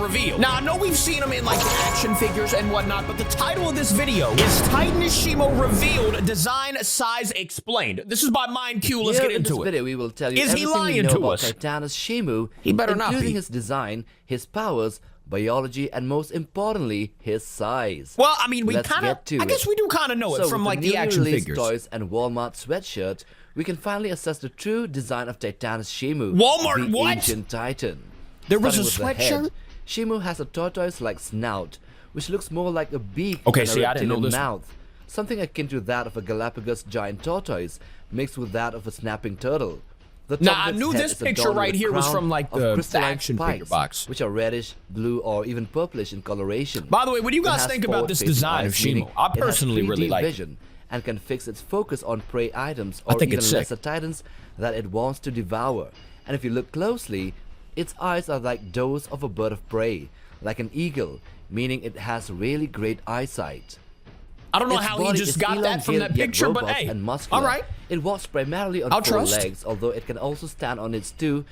reveal. Now, I know we've seen him in like the action figures and whatnot, but the title of this video is TITANUS SHIMO Revealed, Design, Size Explained. This is by MindQ. Let's get into it. In this video, we will tell you is he lying you know to about us? TITANUS SHIMO, He better not be. including his design, his powers, biology, and most importantly, his size. Well, I mean, we kind of, I guess we do kind of know it from like the action figures. Toys and Walmart sweatshirt, we can finally assess the true design of TITANUS SHIMO, Walmart the what? ancient titan. There was a Starting with the sweatshirt? head, SHIMO has a tortoise-like snout, which looks more like a beak Okay, than see, a I didn't know reptilian this. mouth. Something akin to that of a Galapagos giant tortoise, mixed with that of a snapping turtle. The top Now, of I its knew head this is picture adorned right with a here was crown from like of the crystalline action figure spikes, box. which are reddish, blue, or even purplish in coloration. By the way, what do you It guys has think about this forward-facing design of eyes, meaning Shimo? I it has personally really 3D like it. vision and can fix its focus on prey items I or think even it's sick. lesser titans that it wants to devour. And if you look closely, its eyes are like those of a bird of prey, like an eagle, meaning it has really great eyesight. I don't know Its how he body just is got that from that elongated yet picture, but robust hey, and muscular. all right. It walks primarily on I'll 4 trust. legs, although it can also stand on its 2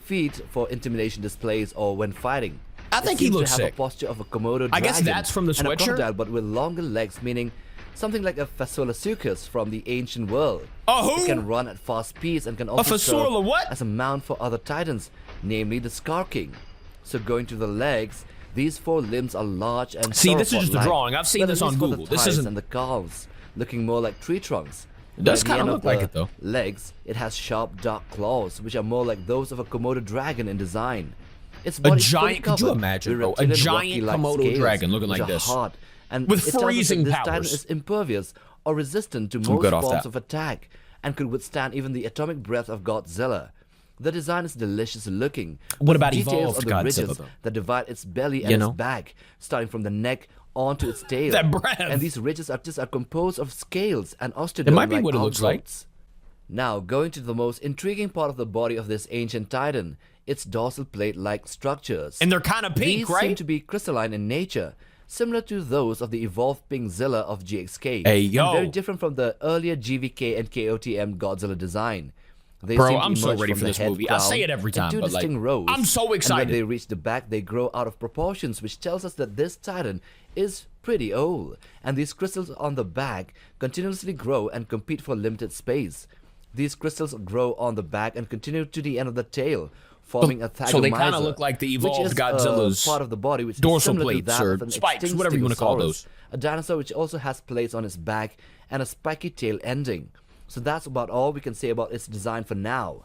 feet for intimidation displays or when fighting. I think it he seems looks to have sick. a posture of a Komodo dragon I guess that's from the and a sweatshirt? crocodile, but with longer legs, meaning something like a Fasolasuchus from the ancient world. A who? It can run at fast speeds and can also Fasola serve what? as a mount for other titans, namely the Skar King. So going to the legs, these 4 limbs are large and See, this is just a sauropod-like, drawing. I've seen but this at on least for the Google. This thighs isn't- and the calves, looking more like tree trunks. It does At the kind of end look like the it, though. Legs, it has sharp, dark claws, which are more like those of a Komodo dragon in design. Its A body is fully giant, could you covered imagine, with bro? A reptilian giant rocky-like Komodo scales, dragon looking which like are this. hard, and With it tells us that freezing this titan powers. is impervious or resistant to I'm most good off forms that. of attack, and could withstand even the atomic breath of Godzilla. The design is delicious looking. What with about details evolved of the Godzilla, ridges though? that divide its belly and You its know? back, starting from the neck onto its tail. That breath. And these ridges are composed of scales and It might be osteodome-like what it looks like. outgrowths. Now, going to the most intriguing part of the body of this ancient titan, its dorsal plate-like structures. And they're kind of pink, These seem right? to be crystalline in nature, similar to those of the evolved Pinkzilla of GXK. Hey, and yo. very different from the earlier GVK and KOTM Godzilla design. They Bro, seem to I'm so emerge ready from for the this head movie. I say down it every in time, 2 but, like, distinct rows. I'm so And excited. when they reach the back, they grow out of proportions, which tells us that this titan is pretty old. And these crystals on the back continuously grow and compete for limited space. These crystals grow on the back and continue to the end of the tail, forming a thagomizer. So they kinda look like the evolved which is, Godzilla's part of the body, which dorsal is similar plates to that or of an spikes, extinct whatever you wanna call Stegosaurus, those. a dinosaur which also has plates on its back and a spiky tail ending. So that's about all we can say about its design for now.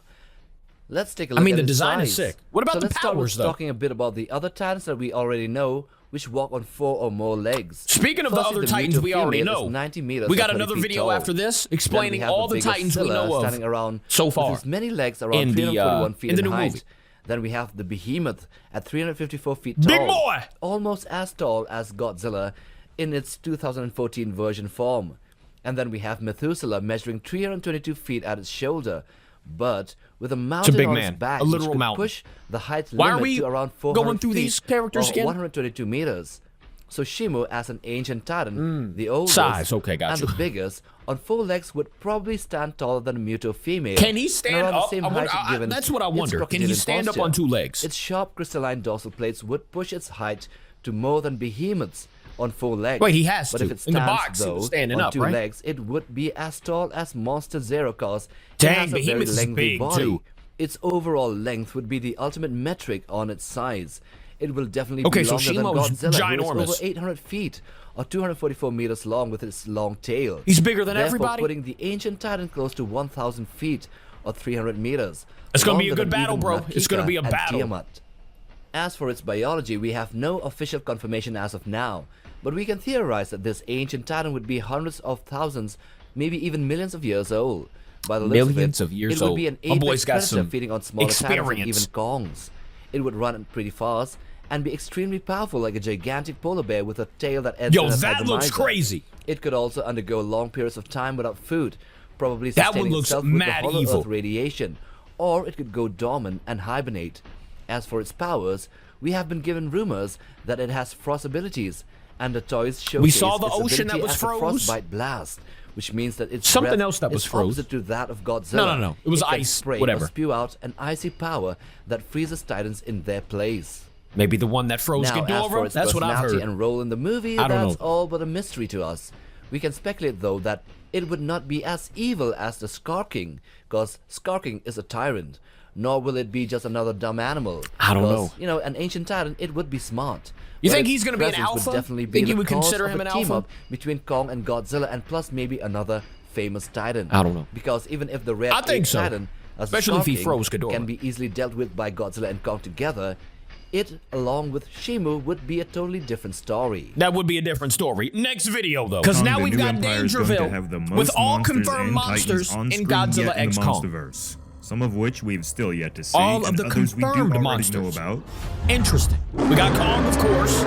Let's take a look mean, at the its design is size. sick. What about so the let's start with powers, though? talking a bit about the other titans that we already know, which walk on 4 or more legs. Speaking of the Firstly, other the titans we already female is know, 90 meters we or got 20 another feet video tall. after this Then we explaining have all the bigger titans we Scylla know standing of around so far. with its many legs around in the, 341 feet in the in new height. movie. Then we have the behemoth at 354 feet Big tall. boy! Almost as tall as Godzilla in its 2014 version form. And then we have Methuselah measuring 322 feet at its shoulder, but with a mountain big on man, its back, a literal which could mountain. push the height Why are limit we to around 400 going through feet, these characters or again? 122 meters. So Shimo, as an ancient titan, the oldest Size, okay, got and you. the biggest, on 4 legs would probably stand taller than a Muto female. Can he and stand around the up? same I wonder- height given that's what I its wonder. Can he crocodilian stand up posture. on 2 legs? Its sharp crystalline dorsal plates would push its height to more than behemoths on 4 legs. Wait, he has but to. if it In the stands, box, he was though, standing on up, 2 right? legs, it would be as tall as Monster Zero, cause Dang, it has a very Behemoth is lengthy big, body. too. Its overall length would be the ultimate metric on its size. It will definitely Okay, be so longer than Shimo's Godzilla, who is ginormous. over 800 feet or 244 meters long with its long tail. He's bigger than Therefore, everybody? putting the ancient titan close to 1,000 feet or 300 meters. It's gonna be a longer good than battle, even bro. It's gonna Nakika be a and battle. Tiamat. As for its biology, we have no official confirmation as of now, but we can theorize that this ancient titan would be hundreds of thousands, maybe even millions of years old. By the looks Millions of of years it would old. be an My boy's apex got predator some feeding on smaller titans and experience. even kongs. It would run pretty fast and be extremely powerful like a gigantic polar bear with a tail that ends Yo, in a that looks thagomizer. crazy. It could also undergo long periods of time without food, probably That one sustaining looks itself with the mad hollow evil. earth radiation, or it could go dormant and hibernate. As for its powers, we have been given rumors that it has frost abilities, and the toys showcase We saw the its ocean that ability was as a froze. frostbite blast, which means that its Something breath else that was is froze. opposite to that of Godzilla. No. It was can ice, spray whatever. or spew out an icy power that freezes titans in their place. Maybe the one that froze Now, as for Ghidorah? its That's what I've personality heard. and role in the movie, I don't that's know. all but a mystery to us. We can speculate, though, that it would not be as evil as the Skar King, because Skar King is a tyrant. Nor will it be just another dumb animal. I don't because, know. You know, an ancient tyrant, it would be smart. You But think its he's gonna be an presence alpha? Would definitely be Think the you would cause consider of him a an team alpha? up between Kong and Godzilla, and plus maybe another famous titan. I don't know. Because even if the Red I think Ape so. Titan, as the Especially if Skar he King, froze Ghidorah. can be easily dealt with by Godzilla and Kong together, it, along with Shimo, would be a totally different story. That would be a different story. Next video, though. Because Kong, now the we've new got empire is going to Dangerville have the most with all monsters confirmed and monsters Titans on in screen Godzilla yet in X the Kong. Monsterverse. Some of which we've still yet to see, All of and the others we do confirmed already monsters. know about. Interesting. We got Kong, of course.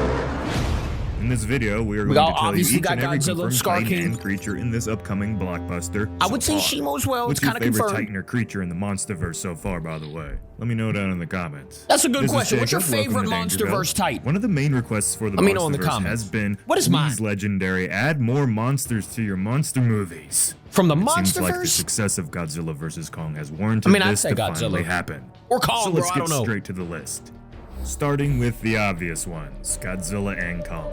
In this video, we are We going to got- tell you obviously each got and every Godzilla, confirmed Skar Titan King. and creature in this upcoming blockbuster. I would say so far. Shimo as well. What's It's your kind of favorite confirmed. Titan or creature in the Monsterverse so far, by the way? Let me know down in the comments. That's a good This is question. What's your Jacob. Welcome favorite to Dangerville. Monsterverse Titan? One of the main requests for the Let me know in the Monsterverse comments. has been, What is please, mine? Legendary, add more monsters to your monster movies. From the It seems like the Monsterverse? success of Godzilla vs. Kong has warranted I mean, I'd this say to Godzilla. finally happen. Or Kong, so bro, let's I get don't know. straight to the list. Starting with the obvious ones, Godzilla and Kong.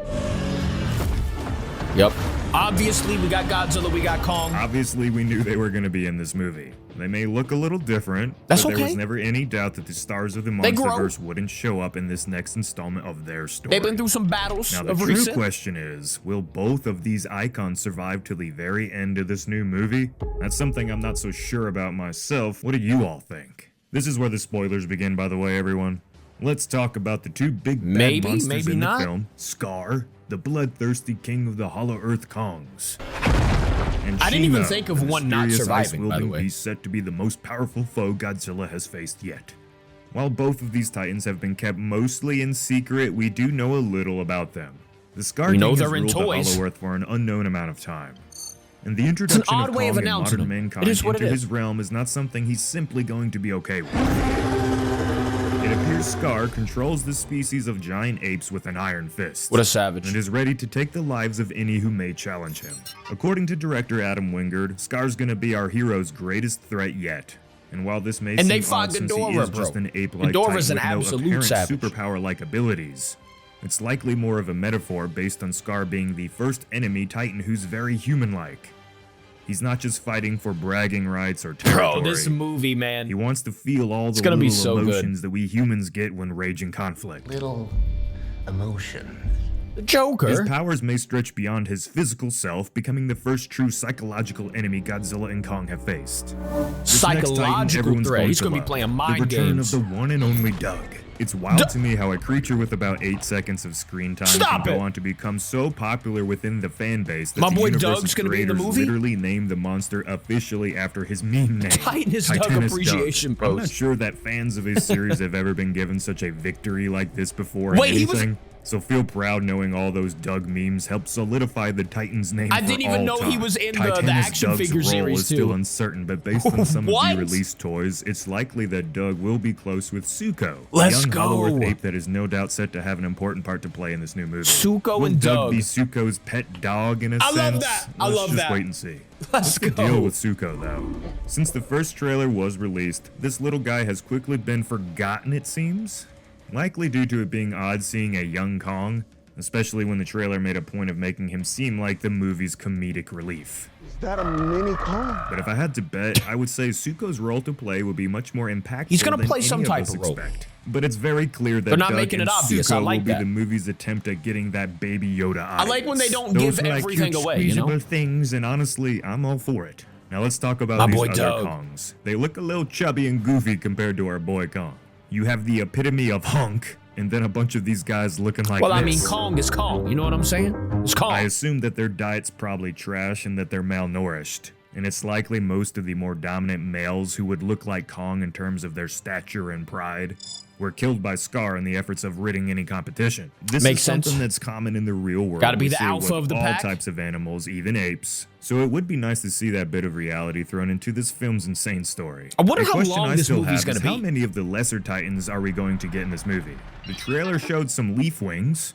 Yep. Obviously, we got Godzilla, we got Kong. Obviously, we knew they were going to be in this movie. They may look a little different, That's but there okay. was never any doubt that the stars of the They grow. Monsterverse wouldn't show up in this next installment of their story. They've been through some battles Now, the of true recent. question is, will both of these icons survive to the very end of this new movie? That's something I'm not so sure about myself. What do you all think? This is where the spoilers begin, by the way, everyone. Let's talk about the two big bad Maybe, monsters maybe in not. the film. Skar, the bloodthirsty king of the Hollow Earth Kongs. And I didn't even Shimo, think of the one not mysterious surviving, by the ice-wielding way. beast said to be the most powerful foe Godzilla has faced yet. While both of these titans have been kept mostly in secret, we do know a little about them. The Skar We know King they're has in ruled the toys. Hollow Earth for an unknown amount of time. And the introduction odd of way Kong of and announcing modern them. mankind It is what into it his is. realm is not something he's simply going to be okay with. It appears Skar controls the species of giant apes with an iron fist. What a savage. And is ready to take the lives of any who may challenge him. According to director Adam Wingard, Skar's gonna be our hero's greatest threat yet. And while this may And seem they odd fought since he Ghidorah, is just bro. an ape-like Ghidorah's titan an with no absolute apparent savage. superpower-like abilities, it's likely more of a metaphor based on Skar being the first enemy titan who's very human-like. He's not just fighting for bragging rights or territory. Bro, this movie, man. He wants to feel all the gonna little be so good. emotions that we humans get when raging conflict. Little emotion. The Joker. His powers may stretch beyond his physical self, becoming the first true psychological enemy Godzilla and Kong have faced. This next Titan, Psychological everyone's threat. He's to gonna be love. playing The mind return games. of the one and only Doug. It's wild to me how a creature with about 8 seconds of screen time Stop can it. go on to become so popular within the fan base that My the boy universe's Doug's gonna be in the creators movie? literally named the monster officially after his meme name. Titanus Doug Titanus appreciation Doug. I'm not post. sure that fans of his series have ever been given such a victory like this before in Wait, he was- anything. So feel proud knowing all those Doug memes helped solidify the Titan's name I for didn't even all know he time. was in the Titanus action Doug's figure role series, is still too. uncertain, but based on some of What? the released toys, it's likely that Doug will be close with Suko, Let's a young Hollow Earth go. ape that is no doubt set to have an important part to play in this new movie. Suko will and Doug. be Suko's pet dog in a I sense? love that. I Let's love just that. wait and see. Let's What's the go. deal with Suko, though? Since the first trailer was released, this little guy has quickly been forgotten, it seems. Likely due to it being odd seeing a young Kong, especially when the trailer made a point of making him seem like the movie's comedic relief. Is that a mini car? But if I had to bet, I would say Suko's role to play would be much more impactful He's gonna than play any some of type us of role. expect. But it's very clear that They're not Doug making and it obvious. Suko I like will be that. the movie's attempt at getting that Baby Yoda I like when they don't Those give are like everything cute, away, you know? squeezable things, and honestly, I'm all for it. Now let's talk about My these boy other Doug. Kongs. They look a little chubby and goofy compared to our boy Kong. You have the epitome of hunk, and then a bunch of these guys looking like Well, this. I mean, Kong is Kong. You know what I'm saying? It's Kong. I assume that their diet's probably trash and that they're malnourished. And it's likely most of the more dominant males who would look like Kong in terms of their stature and pride were killed by Skar in the efforts of ridding any competition. This Makes is something sense. that's common in the real world. Gotta be We the see it alpha with of the all pack. types of animals, even apes. So it would be nice to see that bit of reality thrown into this film's insane story. I wonder A how question long I this still movie's have is gonna how be. many of the lesser titans are we going to get in this movie? The trailer showed some leaf wings,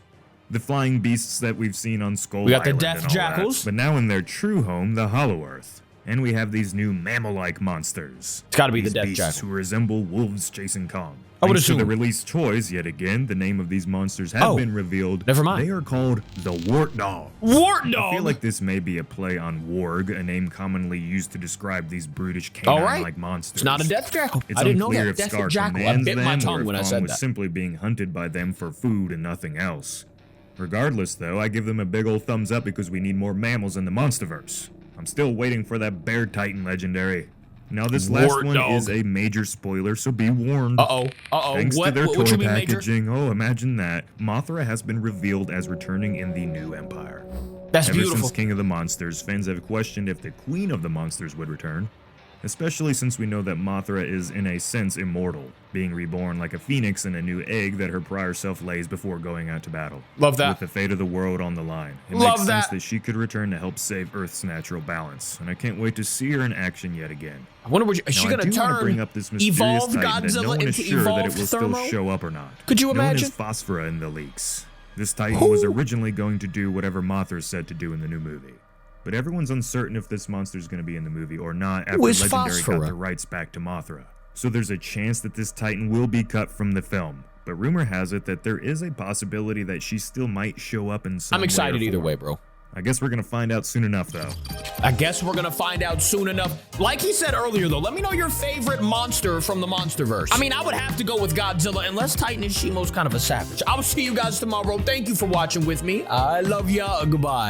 the flying beasts that we've seen on Skull We got the Island death and all that, jackals. but now in their true home, the Hollow Earth. And we have these new mammal-like monsters. It's gotta be the These death beasts jackal. who resemble wolves chasing Kong. I would Thanks to assume. the released toys, yet again, the name of these monsters have been revealed. Never mind. They are called the Wart Dogs. Wart I Dog. feel like this may be a play on warg, a name commonly used to describe these brutish canine-like monsters. It's not a death jackal. It's I didn't know unclear that. if Death Skar jackal. I commands bit my them, tongue or when if I Kong said was that. simply being hunted by them for food and nothing else. Regardless, though, I give them a big ol' thumbs up because we need more mammals in the Monsterverse. I'm still waiting for that Bear Titan legendary. Now, this last Wart one Dog. is a major spoiler, so be warned. Thanks to their What toy you mean, Major? packaging, oh, imagine that. Mothra has been revealed as returning in the new Empire. That's Ever beautiful. since King of the Monsters, fans have questioned if the Queen of the Monsters would return. Especially since we know that Mothra is, in a sense, immortal, being reborn like a phoenix in a new egg that her prior self lays before going out to battle. Love that. With the fate of the world on the line. It Love makes that. sense that she could return to help save Earth's natural balance, and I can't wait to see her in action yet again. I wonder what is she Now, I gonna do want to bring turn up this mysterious evolved Titan that no Godzilla one is into sure that it evolved will Thermo? still show up or not. Could you Known imagine? as Phosphora in the leaks. This Titan was originally going to do whatever Mothra said to do in the new movie. But everyone's uncertain if this monster is going to be in the movie or not after Who is Legendary Phosphora? got the rights back to Mothra. So there's a chance that this Titan will be cut from the film. But rumor has it that there is a possibility that she still might show up in some I'm excited way or either form. way, bro. I guess we're going to find out soon enough, though. I guess we're gonna find out soon enough. Like he said earlier, though, let me know your favorite monster from the Monsterverse. I mean, I would have to go with Godzilla, unless TITANUS SHIMO's kind of a savage. I will see you guys tomorrow. Thank you for watching with me. I love ya. Goodbye.